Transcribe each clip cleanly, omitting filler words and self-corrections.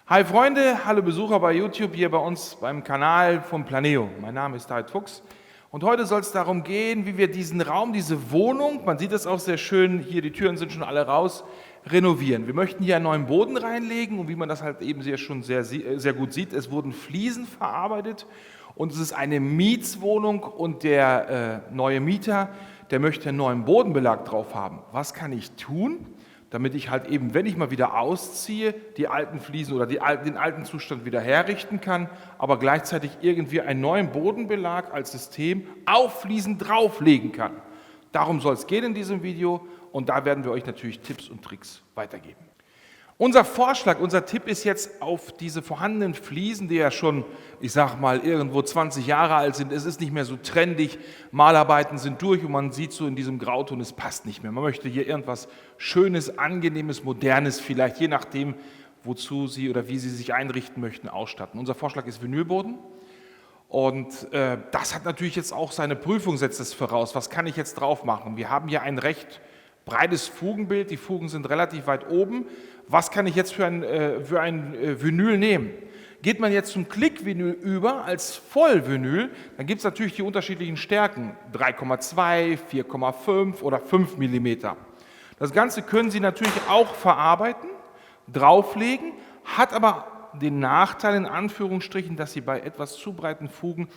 Hi Freunde, hallo Besucher bei YouTube hier bei uns beim Kanal von Planeo. Mein Name ist David Fuchs und heute soll es darum gehen, wie wir diesen Raum, diese Wohnung, man sieht es auch sehr schön, hier die Türen sind schon alle raus, renovieren. Wir möchten hier einen neuen Boden reinlegen und wie man das halt eben schon sehr gut sieht, es wurden Fliesen verarbeitet und es ist eine Mietswohnung und der neue Mieter, der möchte einen neuen Bodenbelag drauf haben. Was kann ich tun, damit ich halt eben, wenn ich mal wieder ausziehe, die alten Fliesen oder den alten Zustand wieder herrichten kann, aber gleichzeitig irgendwie einen neuen Bodenbelag als System auf Fliesen drauflegen kann. Darum soll es gehen in diesem Video und da werden wir euch natürlich Tipps und Tricks weitergeben. Unser Vorschlag, unser Tipp ist jetzt auf diese vorhandenen Fliesen, die ja schon, ich sag mal, irgendwo 20 Jahre alt sind, es ist nicht mehr so trendig, Malarbeiten sind durch und man sieht so in diesem Grauton, es passt nicht mehr. Man möchte hier irgendwas Schönes, Angenehmes, Modernes, vielleicht je nachdem, wozu Sie oder wie Sie sich einrichten möchten, ausstatten. Unser Vorschlag ist Vinylboden. Und das hat natürlich jetzt auch seine Prüfung, setzt es voraus. Was kann ich jetzt drauf machen? Wir haben hier ein recht breites Fugenbild, die Fugen sind relativ weit oben. Was kann ich jetzt für ein Vinyl nehmen? Geht man jetzt zum Klick-Vinyl über als Vollvinyl, dann gibt es natürlich die unterschiedlichen Stärken, 3,2, 4,5 oder 5 mm. Das Ganze können Sie natürlich auch verarbeiten, drauflegen, hat aber den Nachteil in Anführungsstrichen, dass Sie bei etwas zu breiten Fugen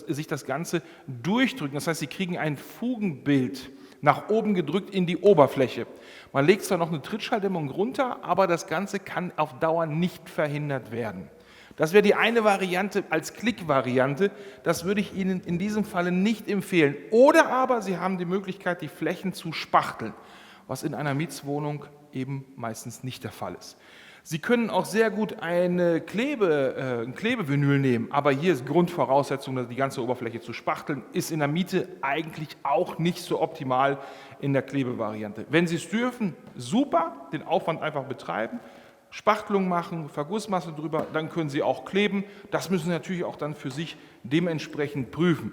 sich das Ganze durchdrücken. Das heißt, Sie kriegen ein Fugenbild nach oben gedrückt in die Oberfläche. Man legt zwar noch eine Trittschalldämmung runter, aber das Ganze kann auf Dauer nicht verhindert werden. Das wäre die eine Variante als Klick-Variante. Das würde ich Ihnen in diesem Falle nicht empfehlen. Oder aber Sie haben die Möglichkeit, die Flächen zu spachteln, was in einer Mietswohnung eben meistens nicht der Fall ist. Sie können auch sehr gut ein Klebevinyl nehmen, aber hier ist Grundvoraussetzung, die ganze Oberfläche zu spachteln, ist in der Miete eigentlich auch nicht so optimal in der Klebevariante. Wenn Sie es dürfen, super, den Aufwand einfach betreiben, Spachtelung machen, Vergussmasse drüber, dann können Sie auch kleben. Das müssen Sie natürlich auch dann für sich dementsprechend prüfen.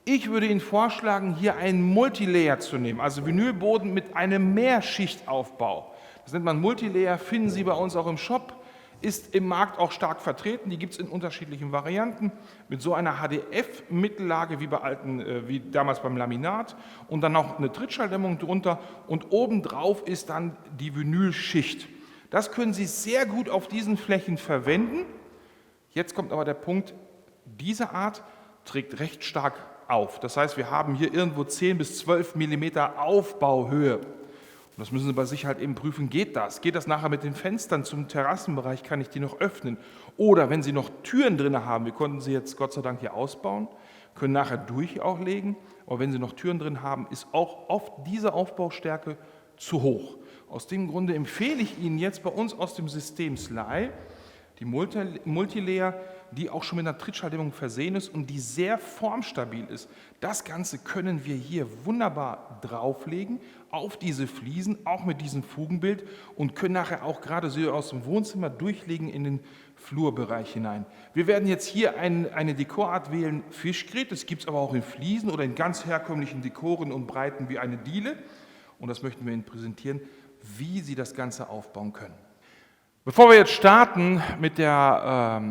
Ich würde Ihnen vorschlagen, hier einen Multilayer zu nehmen, also Vinylboden mit einem Mehrschichtaufbau. Das nennt man Multilayer, finden Sie bei uns auch im Shop, ist im Markt auch stark vertreten, die gibt es in unterschiedlichen Varianten, mit so einer HDF-Mittellage wie damals beim Laminat und dann noch eine Trittschalldämmung drunter und obendrauf ist dann die Vinylschicht. Das können Sie sehr gut auf diesen Flächen verwenden. Jetzt kommt aber der Punkt, diese Art trägt recht stark auf. Das heißt, wir haben hier irgendwo 10 bis 12 mm Aufbauhöhe. Und das müssen Sie bei sich halt eben prüfen, geht das? Geht das nachher mit den Fenstern zum Terrassenbereich, kann ich die noch öffnen? Oder wenn Sie noch Türen drin haben, wir konnten sie jetzt Gott sei Dank hier ausbauen, können nachher durch auch legen, aber wenn Sie noch Türen drin haben, ist auch oft diese Aufbaustärke zu hoch. Aus dem Grunde empfehle ich Ihnen jetzt bei uns aus dem System Sly die Multilayer, die auch schon mit einer Trittschalldämmung versehen ist und die sehr formstabil ist. Das Ganze können wir hier wunderbar drauflegen auf diese Fliesen, auch mit diesem Fugenbild und können nachher auch gerade so aus dem Wohnzimmer durchlegen in den Flurbereich hinein. Wir werden jetzt hier eine Dekorart wählen, Fischgräte, das gibt es aber auch in Fliesen oder in ganz herkömmlichen Dekoren und Breiten wie eine Diele und das möchten wir Ihnen präsentieren, wie Sie das Ganze aufbauen können. Bevor wir jetzt starten mit der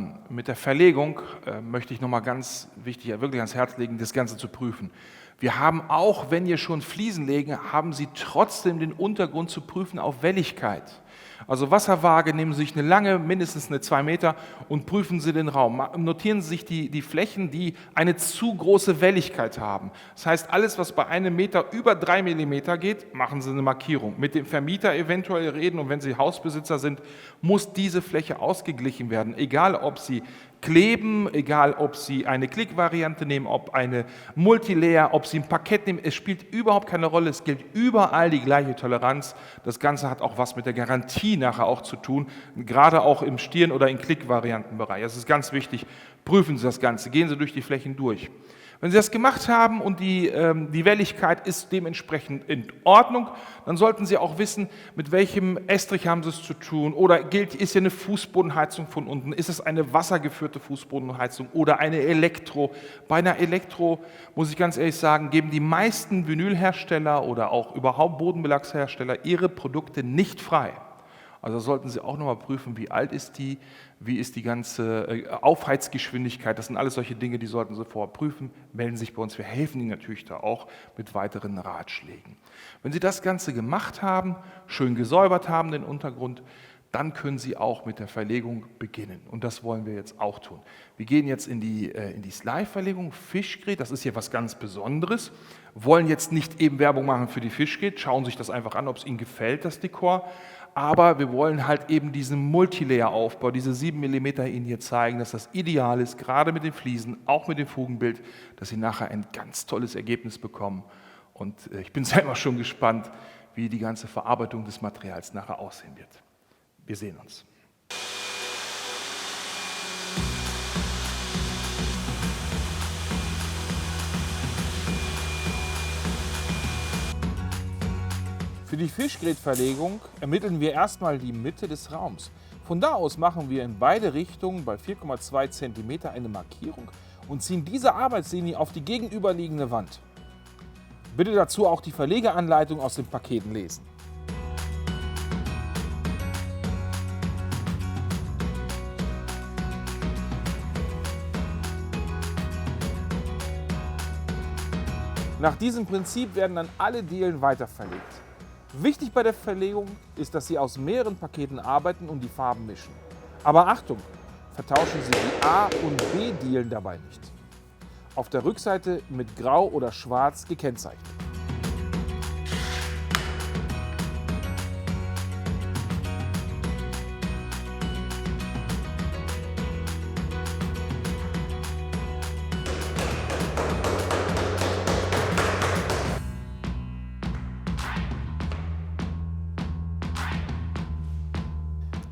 Verlegung, möchte ich nochmal ganz wichtig, wirklich ans Herz legen, das Ganze zu prüfen. Wir haben auch, wenn ihr schon Fliesen legen, haben Sie trotzdem den Untergrund zu prüfen auf Welligkeit. Also Wasserwaage, nehmen Sie sich eine lange, mindestens eine 2 Meter und prüfen Sie den Raum. Notieren Sie sich die Flächen, die eine zu große Welligkeit haben. Das heißt, alles, was bei einem Meter über 3 mm geht, machen Sie eine Markierung. Mit dem Vermieter eventuell reden und wenn Sie Hausbesitzer sind, muss diese Fläche ausgeglichen werden. Egal, ob Sie kleben, egal, ob Sie eine Klick-Variante nehmen, ob eine Multilayer, ob Sie ein Parkett nehmen, es spielt überhaupt keine Rolle, es gilt überall die gleiche Toleranz. Das Ganze hat auch was mit der Garantie nachher auch zu tun, gerade auch im Stirn- oder im Klick-Variantenbereich. Das ist ganz wichtig, prüfen Sie das Ganze, gehen Sie durch die Flächen durch. Wenn Sie das gemacht haben und die Welligkeit ist dementsprechend in Ordnung, dann sollten Sie auch wissen, mit welchem Estrich haben Sie es zu tun oder ist hier eine Fußbodenheizung von unten, ist es eine wassergeführte Fußbodenheizung oder eine Elektro. Bei einer Elektro, muss ich ganz ehrlich sagen, geben die meisten Vinylhersteller oder auch überhaupt Bodenbelagshersteller ihre Produkte nicht frei. Also sollten Sie auch nochmal prüfen, wie alt ist die, wie ist die ganze Aufheizgeschwindigkeit. Das sind alles solche Dinge, die sollten Sie vorher prüfen. Melden Sie sich bei uns, wir helfen Ihnen natürlich da auch mit weiteren Ratschlägen. Wenn Sie das Ganze gemacht haben, schön gesäubert haben, den Untergrund, dann können Sie auch mit der Verlegung beginnen. Und das wollen wir jetzt auch tun. Wir gehen jetzt in die Slide-Verlegung, Fischgräte, das ist hier was ganz Besonderes. Wollen jetzt nicht eben Werbung machen für die Fischgräte, schauen sich das einfach an, ob es Ihnen gefällt, das Dekor. Aber wir wollen halt eben diesen Multilayer-Aufbau, diese 7 mm Ihnen hier zeigen, dass das ideal ist, gerade mit den Fliesen, auch mit dem Fugenbild, dass Sie nachher ein ganz tolles Ergebnis bekommen. Und ich bin selber schon gespannt, wie die ganze Verarbeitung des Materials nachher aussehen wird. Wir sehen uns. Für die Fischgrätverlegung ermitteln wir erstmal die Mitte des Raums. Von da aus machen wir in beide Richtungen bei 4,2 cm eine Markierung und ziehen diese Arbeitslinie auf die gegenüberliegende Wand. Bitte dazu auch die Verlegeanleitung aus den Paketen lesen. Nach diesem Prinzip werden dann alle Dielen weiter verlegt. Wichtig bei der Verlegung ist, dass Sie aus mehreren Paketen arbeiten und die Farben mischen. Aber Achtung, vertauschen Sie die A- und B-Dielen dabei nicht. Auf der Rückseite mit Grau oder Schwarz gekennzeichnet.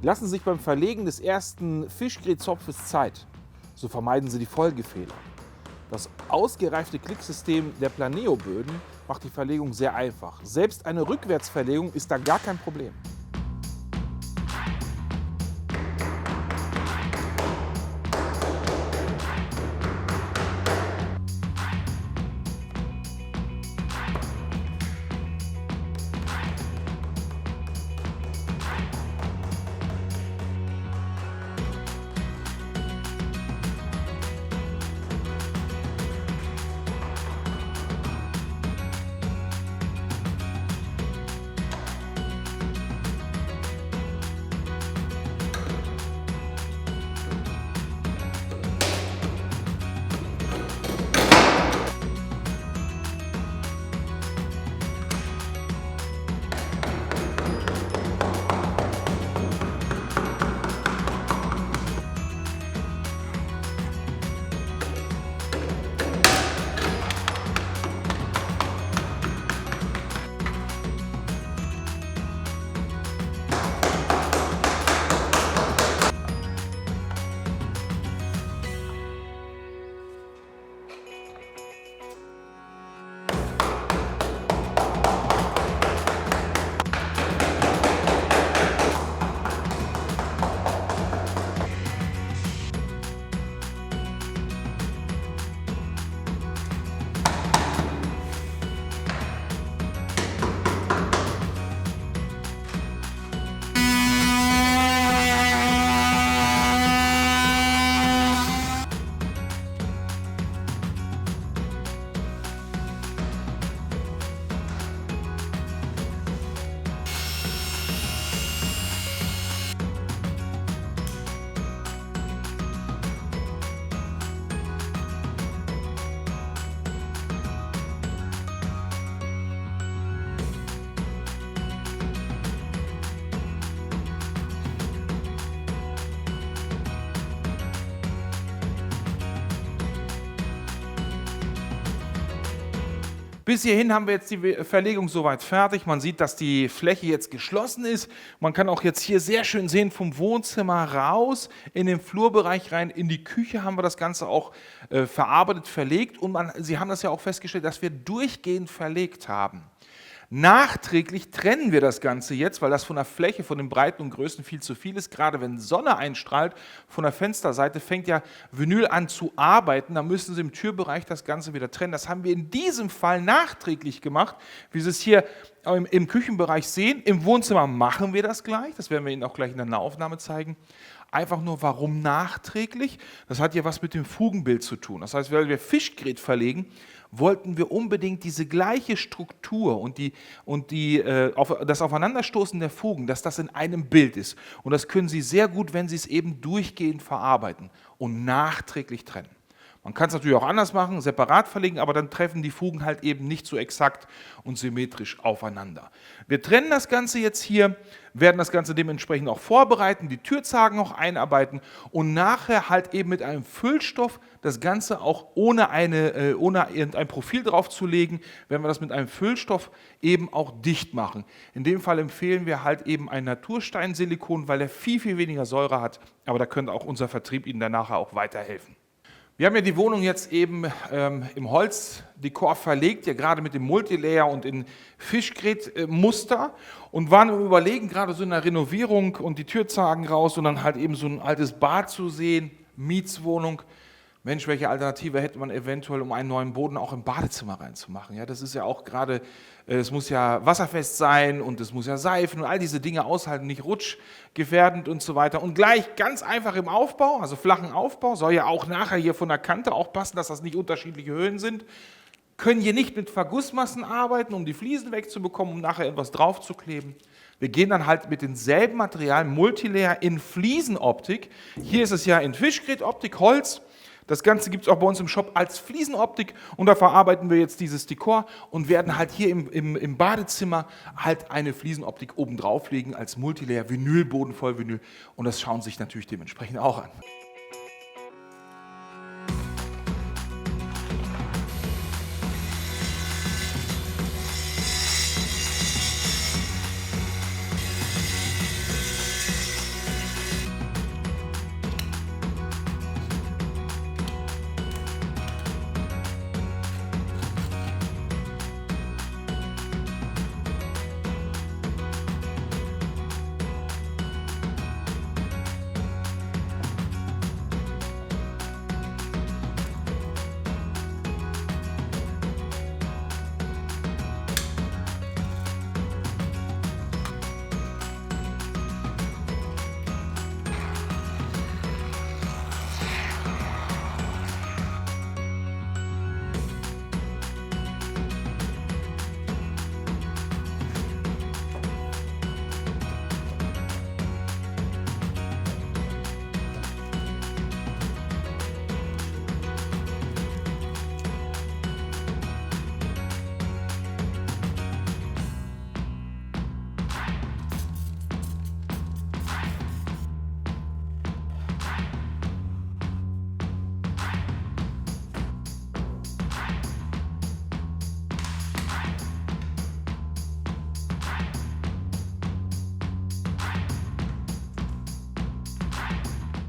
Lassen Sie sich beim Verlegen des ersten Fischgrätzopfes Zeit, so vermeiden Sie die Folgefehler. Das ausgereifte Klicksystem der Planeo-Böden macht die Verlegung sehr einfach. Selbst eine Rückwärtsverlegung ist da gar kein Problem. Bis hierhin haben wir jetzt die Verlegung soweit fertig. Man sieht, dass die Fläche jetzt geschlossen ist. Man kann auch jetzt hier sehr schön sehen, vom Wohnzimmer raus in den Flurbereich rein, in die Küche haben wir das Ganze auch verarbeitet, verlegt. Und Sie haben das ja auch festgestellt, dass wir durchgehend verlegt haben. Nachträglich trennen wir das Ganze jetzt, weil das von der Fläche, von den Breiten und Größen viel zu viel ist. Gerade wenn Sonne einstrahlt, von der Fensterseite fängt ja Vinyl an zu arbeiten. Da müssen Sie im Türbereich das Ganze wieder trennen. Das haben wir in diesem Fall nachträglich gemacht, wie Sie es hier im Küchenbereich sehen. Im Wohnzimmer machen wir das gleich. Das werden wir Ihnen auch gleich in der Nahaufnahme zeigen. Einfach nur, warum nachträglich? Das hat ja was mit dem Fugenbild zu tun. Das heißt, weil wir Fischgrät verlegen, wollten wir unbedingt diese gleiche Struktur und das Aufeinanderstoßen der Fugen, dass das in einem Bild ist. Und das können Sie sehr gut, wenn Sie es eben durchgehend verarbeiten und nachträglich trennen. Man kann es natürlich auch anders machen, separat verlegen, aber dann treffen die Fugen halt eben nicht so exakt und symmetrisch aufeinander. Wir trennen das Ganze jetzt hier, werden das Ganze dementsprechend auch vorbereiten, die Türzagen auch einarbeiten und nachher halt eben mit einem Füllstoff das Ganze auch ohne irgendein Profil drauf zu legen, werden wir das mit einem Füllstoff eben auch dicht machen. In dem Fall empfehlen wir halt eben ein Natursteinsilikon, weil er viel, viel weniger Säure hat, aber da könnte auch unser Vertrieb Ihnen dann nachher auch weiterhelfen. Wir haben ja die Wohnung jetzt eben im Holzdekor verlegt, ja gerade mit dem Multilayer und in Fischgrätmuster und waren im Überlegen, gerade so in der Renovierung und die Türzagen raus und dann halt eben so ein altes Bad zu sehen, Mietswohnung. Mensch, welche Alternative hätte man eventuell, um einen neuen Boden auch im Badezimmer reinzumachen? Ja, das ist ja auch gerade, es muss ja wasserfest sein und es muss ja seifen und all diese Dinge aushalten, nicht rutschgefährdend und so weiter. Und gleich ganz einfach im Aufbau, also flachen Aufbau, soll ja auch nachher hier von der Kante auch passen, dass das nicht unterschiedliche Höhen sind. Können hier nicht mit Vergussmassen arbeiten, um die Fliesen wegzubekommen, um nachher etwas draufzukleben. Wir gehen dann halt mit denselben Materialien, Multilayer in Fliesenoptik. Hier ist es ja in Fischgrätoptik, Holz. Das Ganze gibt es auch bei uns im Shop als Fliesenoptik und da verarbeiten wir jetzt dieses Dekor und werden halt hier im Badezimmer halt eine Fliesenoptik oben drauf legen als Multilayer, Vinylboden, Vollvinyl und das schauen sich natürlich dementsprechend auch an.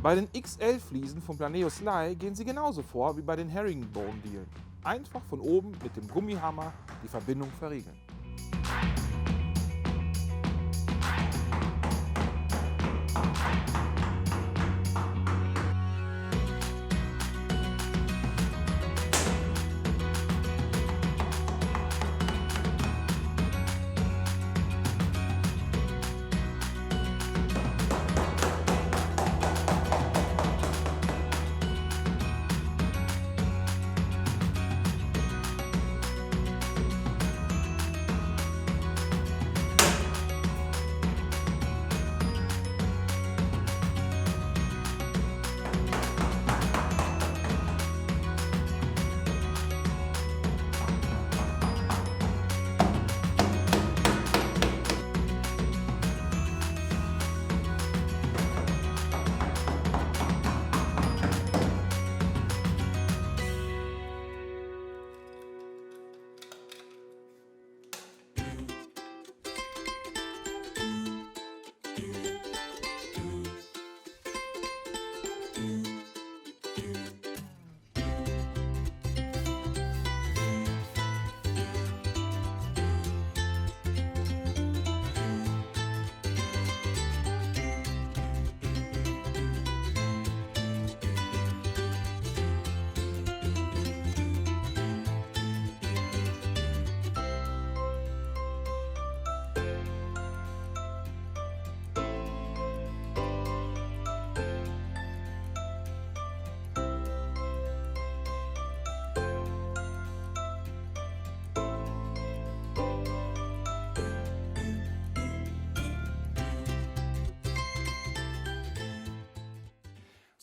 Bei den XL-Fliesen von Planeo Sly gehen Sie genauso vor wie bei den Herringbone-Dielen. Einfach von oben mit dem Gummihammer die Verbindung verriegeln.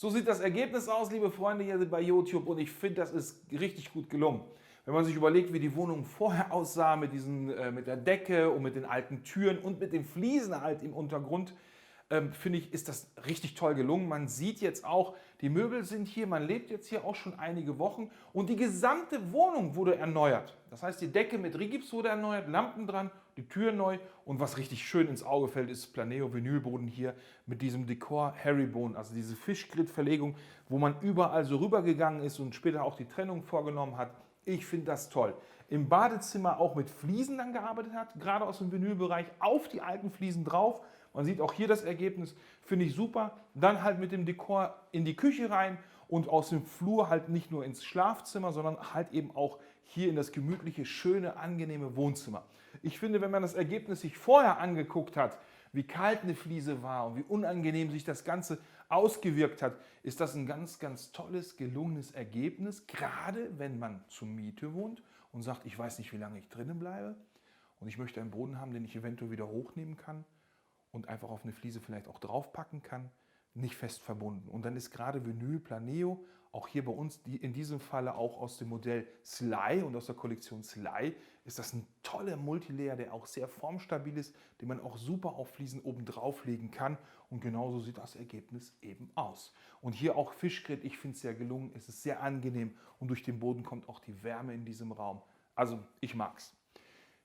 So sieht das Ergebnis aus, liebe Freunde hier bei YouTube, und ich finde, das ist richtig gut gelungen. Wenn man sich überlegt, wie die Wohnung vorher aussah mit der Decke und mit den alten Türen und mit den Fliesen halt im Untergrund, finde ich, ist das richtig toll gelungen. Man sieht jetzt auch, die Möbel sind hier, man lebt jetzt hier auch schon einige Wochen und die gesamte Wohnung wurde erneuert. Das heißt, die Decke mit Rigips wurde erneuert, Lampen dran, die Tür neu, und was richtig schön ins Auge fällt, ist Planeo Vinylboden hier mit diesem Dekor Herringbone, also diese Fischgrid-Verlegung, wo man überall so rübergegangen ist und später auch die Trennung vorgenommen hat. Ich finde das toll. Im Badezimmer auch mit Fliesen dann gearbeitet hat, gerade aus dem Vinylbereich auf die alten Fliesen drauf. Man sieht auch hier das Ergebnis, finde ich super. Dann halt mit dem Dekor in die Küche rein und aus dem Flur halt nicht nur ins Schlafzimmer, sondern halt eben auch hier in das gemütliche, schöne, angenehme Wohnzimmer. Ich finde, wenn man das Ergebnis sich vorher angeguckt hat, wie kalt eine Fliese war und wie unangenehm sich das Ganze ausgewirkt hat, ist das ein ganz, ganz tolles, gelungenes Ergebnis, gerade wenn man zur Miete wohnt und sagt, ich weiß nicht, wie lange ich drinnen bleibe und ich möchte einen Boden haben, den ich eventuell wieder hochnehmen kann und einfach auf eine Fliese vielleicht auch draufpacken kann, nicht fest verbunden. Und dann ist gerade Vinyl Planeo, auch hier bei uns, in diesem Falle auch aus dem Modell Sly und aus der Kollektion Sly, ist das ein toller Multilayer, der auch sehr formstabil ist, den man auch super auf Fliesen oben drauf legen kann. Und genauso sieht das Ergebnis eben aus. Und hier auch Fischgrid, ich finde es sehr gelungen, es ist sehr angenehm und durch den Boden kommt auch die Wärme in diesem Raum. Also ich mag's.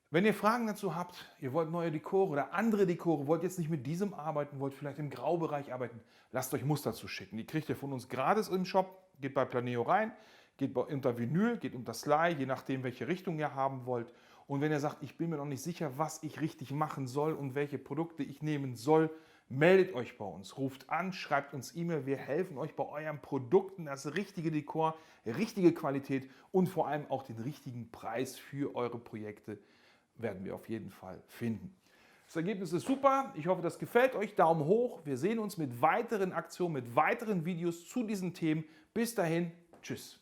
Wenn ihr Fragen dazu habt, ihr wollt neue Dekore oder andere Dekore, wollt jetzt nicht mit diesem arbeiten, wollt vielleicht im Graubereich arbeiten, lasst euch Muster zuschicken. Die kriegt ihr von uns gratis im Shop, geht bei Planeo rein, geht unter Vinyl, geht unter Sly, je nachdem, welche Richtung ihr haben wollt. Und wenn ihr sagt, ich bin mir noch nicht sicher, was ich richtig machen soll und welche Produkte ich nehmen soll, meldet euch bei uns, ruft an, schreibt uns E-Mail, wir helfen euch bei euren Produkten, das richtige Dekor, richtige Qualität und vor allem auch den richtigen Preis für eure Projekte werden wir auf jeden Fall finden. Das Ergebnis ist super. Ich hoffe, das gefällt euch. Daumen hoch. Wir sehen uns mit weiteren Aktionen, mit weiteren Videos zu diesen Themen. Bis dahin. Tschüss.